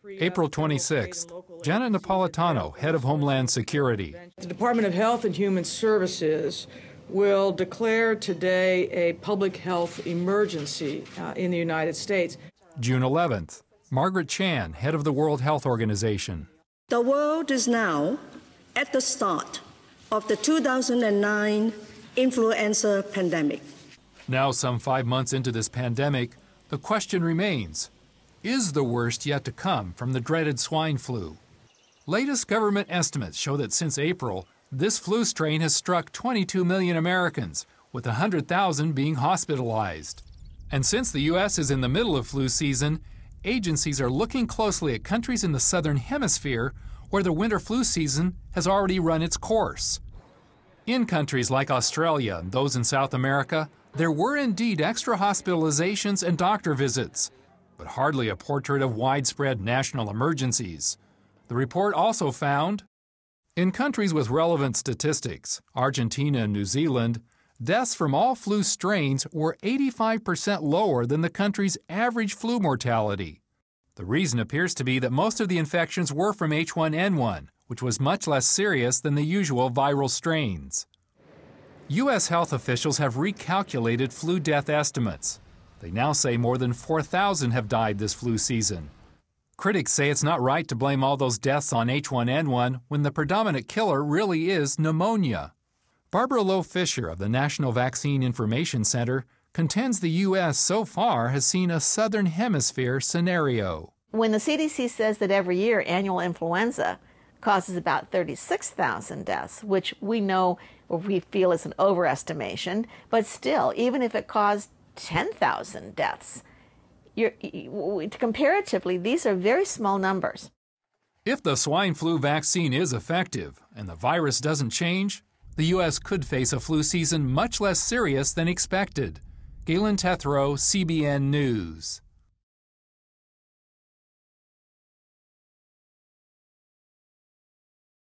April 26th, Janet Napolitano, head of Homeland Security. The Department of Health and Human Services will declare today a public health emergency in the United States. June 11th, Margaret Chan, head of the World Health Organization. The world is now at the start of the 2009 influenza pandemic. Now, some 5 months into this pandemic, the question remains, is the worst yet to come from the dreaded swine flu? Latest government estimates show that since April, this flu strain has struck 22 million Americans, with 100,000 being hospitalized. And since the U.S. is in the middle of flu season, agencies are looking closely at countries in the southern hemisphere where the winter flu season has already run its course. In countries like Australia and those in South America, there were indeed extra hospitalizations and doctor visits, but hardly a portrait of widespread national emergencies. The report also found, in countries with relevant statistics, Argentina and New Zealand, deaths from all flu strains were 85% lower than the country's average flu mortality. The reason appears to be that most of the infections were from H1N1, which was much less serious than the usual viral strains. U.S. health officials have recalculated flu death estimates. They now say more than 4,000 have died this flu season. Critics say it's not right to blame all those deaths on H1N1 when the predominant killer really is pneumonia. Barbara Lowe Fisher of the National Vaccine Information Center contends the U.S. so far has seen a Southern Hemisphere scenario. When the CDC says that every year annual influenza causes about 36,000 deaths, which we know or we feel is an overestimation, but still, even if it caused 10,000 deaths, comparatively, these are very small numbers. If the swine flu vaccine is effective and the virus doesn't change, the U.S. could face a flu season much less serious than expected. Galen Tethrow, CBN News.